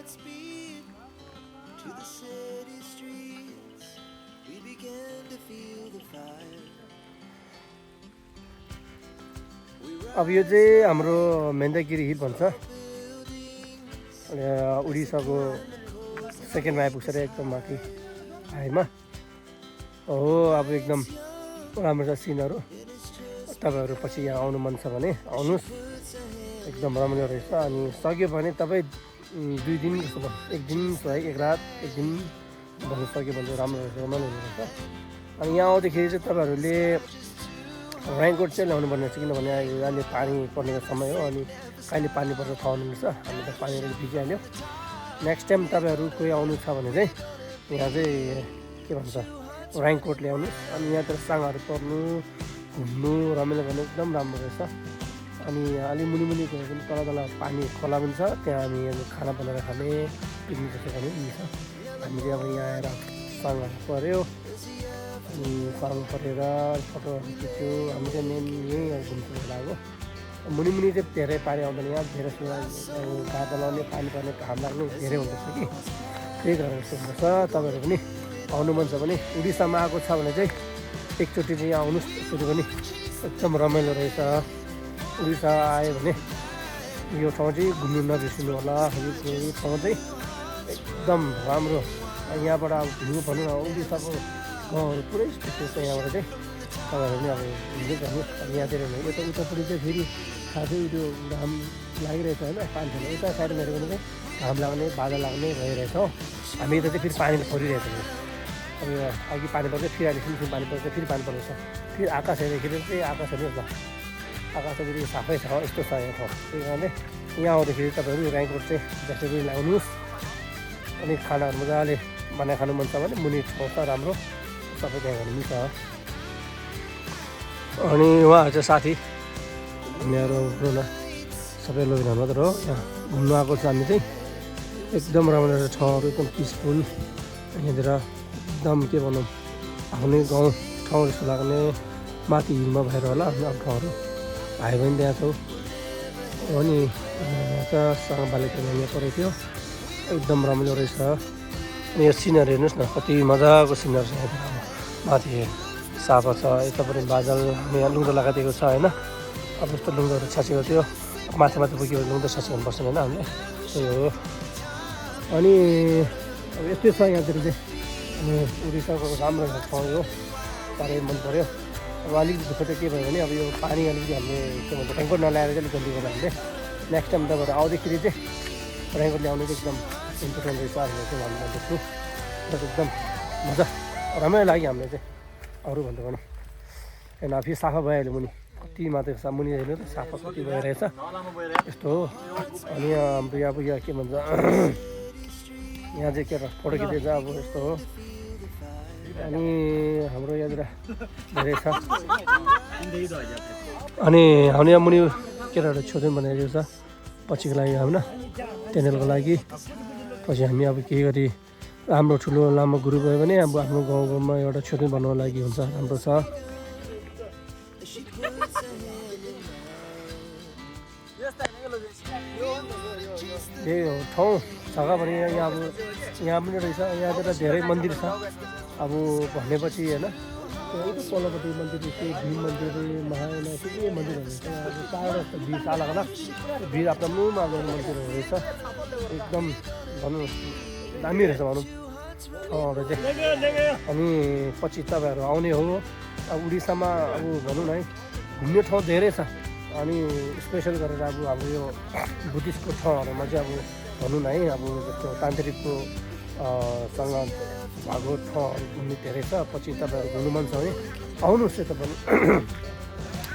Godspeed to the city streets. We began to feel the fire. अब यो चाहिँ हाम्रो मेन्दागिरी हिल भन्छ उडिसाको सेकेन्डमा आइपुग्छ र एकदम माथि हाईमा हो। अब एकदम राम्रो छ सिनहरू। तपाईँहरू पछि यहाँ आउनु मन छ भने आउनुहोस्, एकदम रमाइलो रहेछ। अनि सक्यो भने तपाईँ 2 दिन जस्तो भयो, 1 दिन है, 1 रात 1 दिन बस्नु सक्यो भने चाहिँ राम्रो रहेछ, रमाइलो रहेछ। अनि यहाँ आउँदाखेरि चाहिँ तपाईँहरूले रेनकोट चाहिँ ल्याउनु पर्ने रहेछ, किनभने अहिले पानी पर्ने समय हो। अनि कहिले पानी पर्छ थाहा हुनुपर्छ, हामी त पानीहरू भिजिहाल्यो। नेक्स्ट टाइम तपाईँहरू कोही आउनु छ भने चाहिँ यहाँ चाहिँ के भन्छ रेनकोट ल्याउनु। अनि यहाँतिर साङहरू पर्नु, घुम्नु, रमाइलो गर्नु एकदम राम्रो रहेछ। अनि अलि मुनि गयो भने तल पानी खोला पनि छ, त्यहाँ हामी खाना बनाएर खाने, पिकनिक जस्तो गर्ने मिल्छ। हामी चाहिँ अब यहाँ आएर साङहरू पऱ्यो, अनि साङ परेर फोटोहरू खिच्यो। हामी चाहिँ मेन यहीँ घुम्छु लाग्यो। मुनि चाहिँ धेरै पानी आउँदैन, यहाँ धेरै गाता लाउने, पानी पर्ने, घाम लाग्ने धेरै हुँदैछ कि, त्यही कारण यस्तो हुँदैछ। तपाईँहरू पनि आउनु मन छ भने उडिसामा आएको छ भने चाहिँ एकचोटि चाहिँ यहाँ आउनुहोस्। त्यसरी पनि एकदम रमाइलो रहेछ। उडिसा आयो भने यो ठाउँ चाहिँ घुम्नु नबिर्सिनु होला। यो ठाउँ चाहिँ एकदम राम्रो। यहाँबाट अब घुम्नु भन्नु न, उडिसाको गाउँहरू पुरै स्थिति छ यहाँबाट चाहिँ। तपाईँहरू पनि अब हिँड्दै गर्नु। अनि यहाँतिर यता उतापट्टि चाहिँ फेरि खासै त्यो घाम लागिरहेछ होइन, पानी छैन। उता साइडमा हेऱ्यो भने चाहिँ घाम लाग्ने, बादल लाग्ने भइरहेछ हो। हामी यता चाहिँ फेरि पानी परिरहेको छ। अब यो अघि पानी पर्छ, फेरि अहिलेसम्म फेरि पानी पर्छ, फेरि पानी पर्दैछ। फेरि आकाश हेर्दाखेरि चाहिँ आकाश हेर्नुहोस् न, आकाश चाहिँ साफै छ, यस्तो छ यहाँ ठाउँ। त्यही कारणले यहाँ आउँदाखेरि तपाईँहरू रेनकोट चाहिँ जसरी पनि लगाउनुहोस्। अनि खानाहरू मजाले बनाएर खानु मन छ भने मुनि ठाउँ छ राम्रो, सबै त्यहाँ गर्नु मिल्छ। अनि उहाँहरू चाहिँ साथी हामीहरू न सबै लगिरहनु मात्र हो। यहाँ घुम्नु आएको छ हामी चाहिँ। एकदम रमाइलो ठाउँहरू, एकदम पिसफुल। यहाँनिर एकदम के भनौँ आफ्नै गाउँ ठाउँ जस्तो लाग्ने, माथि हिलमा भएर होला आफ्नो ठाउँहरू। भाइ बहिनी त्यहाँ छौँ। अनि यहाँ सँग बालिका यहाँ परेको थियो, एकदम रमाइलो रहेछ। अनि यो सिनहरू हेर्नुहोस् न, कति मजाको सिनहरू छ यहाँतिर। माथि साफा छ, यतापट्टि बादल, यहाँ लुङ्दो लगाइदिएको छ होइन। अब जस्तो लुङ्दोहरू छाँचेको थियो, माथि पुग्यो भने लुङ्दो छाँचेको हुनुपर्छ होइन हामीले, त्यही हो। अनि अब यस्तै छ यहाँतिर चाहिँ। अनि उडिसाको राम्रो ठाउँ हो, साह्रै मन पऱ्यो। अब अलिकति दुःख चाहिँ के भयो भने अब यो पानी अलिकति हामीले के भन्छ रेनकोट नल्याएर चाहिँ अलिक गल्ती गर्यो हामीले। नेक्स्ट टाइम तपाईँहरू आउँदाखेरि चाहिँ रेनकोट ल्याउनु चाहिँ एकदम इम्पोर्टेन्ट रहेछ भनेर चाहिँ भन्नु चाहन्छु। एकदम मजा रमाइलो लाग्यो हामीलाई चाहिँ, अरूभन्दा भनौँ। होइन फेरि सफा भइहाल्यो मुनि, कति मात्रै मुनि हेर्नु त सफा कति भइरहेछ यस्तो हो। अनि हाम्रो यहाँ अब यहाँ के भन्छ यहाँ चाहिँ के फोटो खिचेको छ अब यस्तो हो। अनि हाम्रो यहाँतिर धेरै छ। अनि हाम्रो यहाँ मुनि केटाहरू छोड्यौँ भनेको छ पछिको लागि होइन, त्यहाँनिरको लागि। पछि हामी अब केही गरी राम्रो ठुलो लामो ग्रुप भयो भने अब आफ्नो गाउँमा एउटा छोड्यौँ बनाउनको लागि हुन्छ, राम्रो छ। यही हो ठाउँ जग्गा भने यहाँ अब यहाँ पनि रहेछ। यहाँतिर धेरै मन्दिर छ अब भनेपछि होइन। त्यो तलपट्टि मन्दिर चाहिँ भीम मन्दिर, महायाना के के मन्दिरहरू छ। अब चारवटा जस्तो भिड अलग अलग भिड आफ्नो आफ्नो मन्दिरहरू रहेछ। एकदम भनौँ दामी रहेछ भनौँ ठाउँहरू चाहिँ। अनि पछि तपाईँहरू आउने हो अब उडिसामा, अब भनौँ न है घुम्ने ठाउँ धेरै छ। अनि स्पेसल गरेर अब हाम्रो यो बुद्धिस्टको ठाउँहरूमा चाहिँ अब भनौँ न है, अब जस्तो तान्त्रिकको सँग भएको ठाउँहरू घुम्ने धेरै छ। पछि तपाईँहरू घुम्नु मन छ भने आउनुहोस् यता पनि।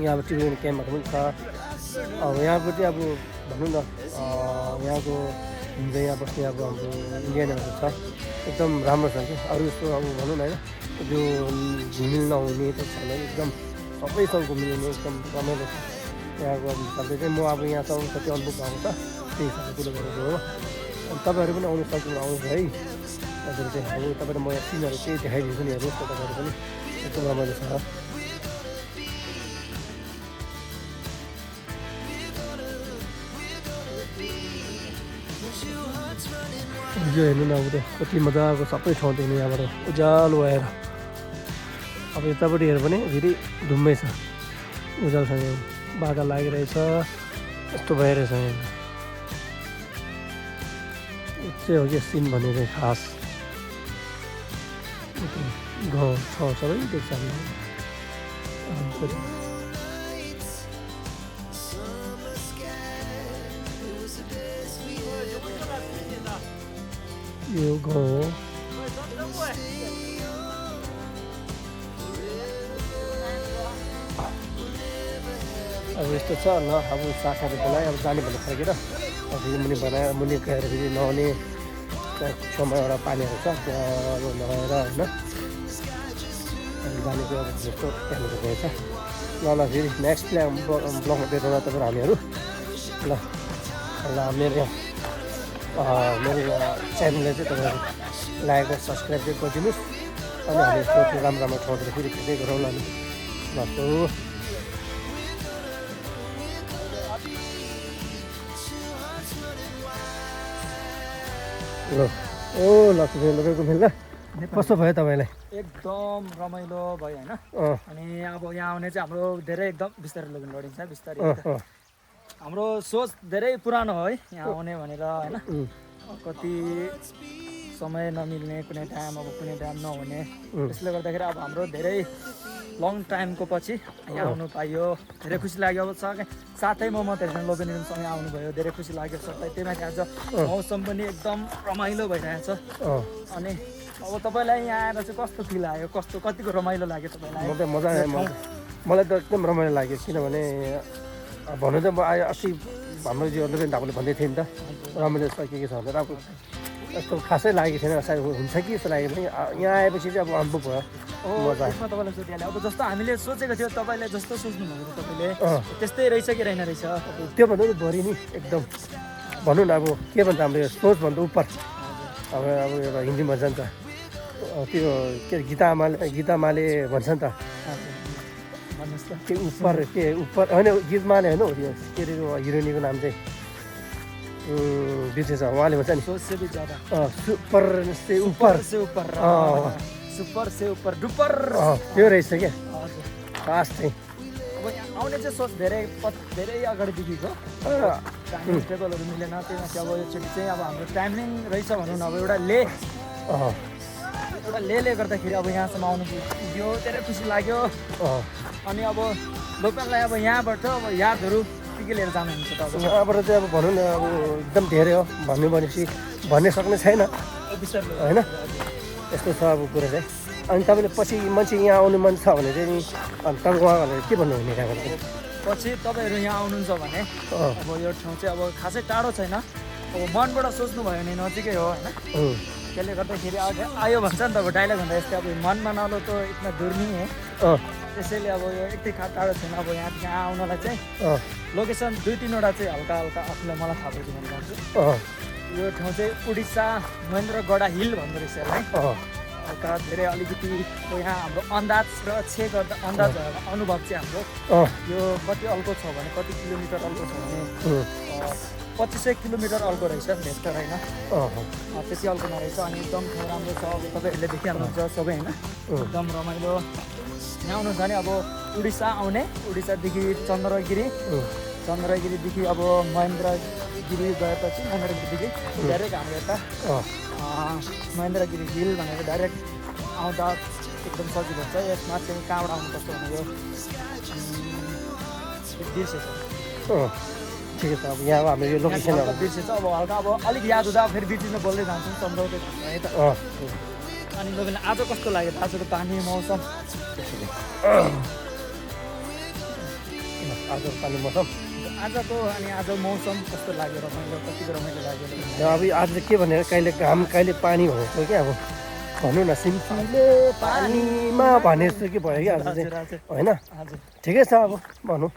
यहाँ अब टिबेटन क्याम्पहरू पनि छ। अब यहाँको चाहिँ अब भनौँ न यहाँको हिँड्दै यहाँ बस्ने अब हाम्रो इन्डियनहरू छ, एकदम राम्रो छ कि अरू जस्तो अब भनौँ न होइन त्यो घुमिल नहुने त छैन, एकदम सबैसँग घुमिने एकदम रमाइलो छ यहाँको हिसाबले चाहिँ। म अब यहाँसँग कति अनुभव भएको छ त्यही हिसाबले कुरो गरेको हो। अनि तपाईँहरू पनि आउनु सक्नु आउनुहोस् है। हजुर चाहिँ अब तपाईँहरू म यहाँ सिनहरू केही देखाइदिन्छु नि, हेर्नुहोस् न तपाईँहरू पनि एकदम रमाइलो छ। यो हेर्नु न अब त कति मजाको सबै ठाउँ देख्ने यहाँबाट उज्यालो भएर अब यतापट्टि हेऱ्यो भने फेरि धुम्मै छ उज्यालोसँग बादल लागिरहेछ यस्तो भइरहेछ यहाँ यो चाहिँ हो कि सिन भनेर खास गाउँ छ सबै देख्छ यो गाउँ हो अब यस्तो छ ल अब साथीहरू बोलायो अब जाने भन्ने फर्केर अब फेरि मुनि बनाएर मुनि गएर फेरि नहुने त्यहाँ छेउमा एउटा पानीहरू छ त्यहाँ अब नगएर होइन जानेको अब जस्तो त्यहाँनिर गएछ ल ल फेरि नेक्स्ट ब्लगमा भेटौँ तपाईँहरू हामीहरू ल ल मेरो च्यानलले चाहिँ तपाईँहरू लाइक र सब्सक्राइब चाहिँ गरिदिनुहोस् अनि हामी यस्तो राम्रो राम्रो ठाउँतिर फेरि भेट्दै गरौँ ल ल ल ओ लक्ष्मी ल कस्तो भयो तपाईँलाई एकदम रमाइलो भयो होइन अनि अब यहाँ आउने चाहिँ हाम्रो धेरै एकदम बिस्तारै लगेर लडिन्छ बिस्तारै हाम्रो सोच धेरै पुरानो हो है यहाँ आउने भनेर होइन कति समय नमिल्ने कुनै टाइम अब कुनै टाइम नहुने त्यसले गर्दाखेरि अब हाम्रो धेरै लङ टाइमको पछि यहाँ आउनु पाइयो धेरै खुसी लाग्यो अब साथै म मात्रै लोबेनीसँगै आउनुभयो धेरै खुसी लाग्यो सबै त्यही माथि आज मौसम पनि एकदम रमाइलो भइरहेछ अनि अब तपाईँलाई यहाँ आएर चाहिँ कस्तो फिल आयो कतिको रमाइलो लाग्यो तपाईँलाई मजा आयो मलाई त एकदम रमाइलो लाग्यो किनभने भन्नु त म अस्ति हाम्रो जो लोबेन धापाले भन्दै थियो नि त रमाइलो छ के छ भनेर अब यस्तो खासै लागेको थिएन सायद हुन्छ कि जस्तो लाग्यो भने यहाँ आएपछि चाहिँ अब अनुभव भयो त्यसमा तपाईँलाई सोधिहालेँ अब जस्तो हामीले सोचेको थियो तपाईँले जस्तो सोच्नुभएको थियो तपाईँले त्यस्तै रहेछ कि रहेन रहेछ त्योभन्दा पनि भरि नि एकदम भनौँ न अब के भन्छ हाम्रो सोचभन्दा उपर अब एउटा हिन्दी भन्छ नि त त्यो के गीतामाले भन्छ नि त के उपर होइन गीतमाले होइन हो त्यो के अरे हिरोइनीको नाम चाहिँ बिर्सेछ उहाँले भन्छ नि सुपर से ऊपर डुपर त्यो रहेछ क्या खास चाहिँ अब आउने चाहिँ सोच धेरै अगाडिदेखिको टाइम टेबलहरू मिलेन त्यही माथि अब योचोटि चाहिँ अब हाम्रो टाइमिङ रहेछ भनौँ न अब एउटा लेले गर्दाखेरि अब यहाँसम्म आउनु पुग्यो धेरै खुसी लाग्यो अनि अब लोकललाई अब यहाँबाट अब यादहरू के लिएर जानुहुन्छ त अब यहाँबाट चाहिँ अब भनौँ न अब एकदम धेरै हो भन्नु भनेपछि भन्ने सक्ने छैन होइन यस्तो छ अब कुरा चाहिँ अनि तपाईँले पछि मान्छे यहाँ आउनु मन छ भने चाहिँ नि अनि तपाईँ उहाँहरूलाई के भन्नुहुने त्यहाँबाट पछि तपाईँहरू यहाँ आउनुहुन्छ भने अब यो ठाउँ चाहिँ अब खासै टाढो छैन अब मनबाट सोच्नुभयो भने नजिकै हो होइन त्यसले गर्दाखेरि आयो भन्छ नि त अब डाइलग भन्दा यस्तै अब मनमा नलो त इतना दूर नि है त्यसैले अब यो यति टाढो छैन अब यहाँ आउनलाई चाहिँ लोकेसन 2-3वटा चाहिँ हल्का आफूलाई मलाई थाहा भयो भने भन्छु यो ठाउँ चाहिँ उडिसा महेन्द्रगढा हिल भन्दो रहेछ है हल्का धेरै अलिकति यहाँ हाम्रो अन्दाज र गर्दा अन्दाज अनुभव चाहिँ हाम्रो यो कति अल्को छ भने कति किलोमिटर अल्को छ भने 2500 किलोमिटर अल्को रहेछ भेक्टर होइन त्यति अल्को नरहेछ अनि एकदम राम्रो छ अब तपाईँहरूले देखिहाल्नुहुन्छ सबै होइन एकदम रमाइलो यहाँ आउनु छ भने अब उडिसा आउने उडिसादेखि चन्द्रगिरीदेखि अब महेन्द्रगिरी गएपछि महेन्द्रगिरीदेखि डाइरेक्ट हाम्रो यता महेन्द्रगिरी हिल भनेर डाइरेक्ट आउँदा एकदम सजिलो हुन्छ यसमा चाहिँ कहाँबाट आउनुपर्छ भने यो बिर्सेछ ठिकै छ अब यहाँ हाम्रो यो लोकेसनहरू बिर्सेछ अब हल्का अब अलिक याद हुँदा फेरि बिर्सिनु बोल्दै जान्छौँ सम्झाउँदै जान्छौँ है त अनि लोकेल आज कस्तो लाग्यो आजको पानी मौसम आजको अनि आज मौसम कस्तो लाग्यो रमाइलो कतिको रमाइलो लाग्यो अब आज के भनेर कहिले घाम कहिले पानी भनेको क्या अब भनौँ न सिम्पीले पानीमा भने जस्तो के भयो क्या आज चाहिँ होइन ठिकै छ अब भनौँ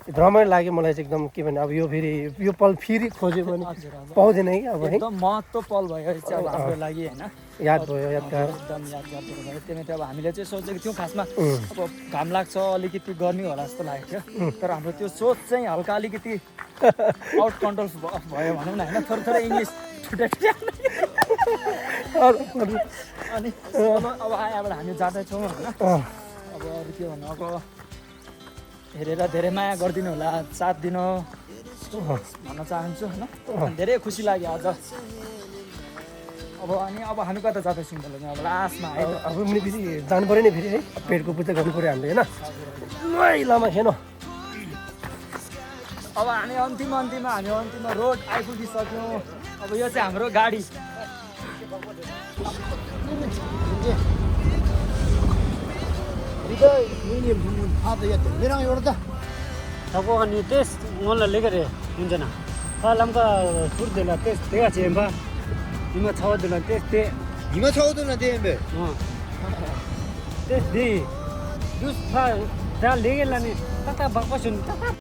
रमाइलो लाग्यो मलाई चाहिँ एकदम के भने अब यो फेरि यो पल फेरि खोज्यो भने पाउँदैन कि अब एकदम महत्त्व पल भयो चाहिँ अब हाम्रो लागि होइन याद भयो यादगार एकदम यादगार भयो त्यही माथि अब हामीले चाहिँ सोचेको थियौँ खासमा अब घाम लाग्छ अलिकति गर्मी होला जस्तो लागेको थियो तर हाम्रो त्यो सोच चाहिँ हल्का अलिकति आउट कन्ट्रोल भयो भनौँ न होइन थोरै इङ्ग्लिस अनि अब यहाँबाट हामी जाँदैछौँ होइन अब अरू के भन्नु अब हेरेर धेरै माया गरिदिनु होला साथ दिनु भन्न चाहन्छु होइन धेरै खुसी लाग्यो आज अब अनि अब हामी कता जाँदैछौँ भने अब लास्टमा है अब पनि फेरि जानु पऱ्यो नि फेरि है पेटको पूजा गर्नु पऱ्यो हामीले होइन लामा खेन अब हामी अन्तिममा रोड आइपुगिसक्यौँ अब यो चाहिँ हाम्रो गाडी Aku kan ni tes ngolah lega re munjana. Kalau amka tur dela tes tega cemba. Ima chawa dela tes te. 이마 차오도나 대엠베. Tes di. Dus pa dah lega lani. Tata bakpasun.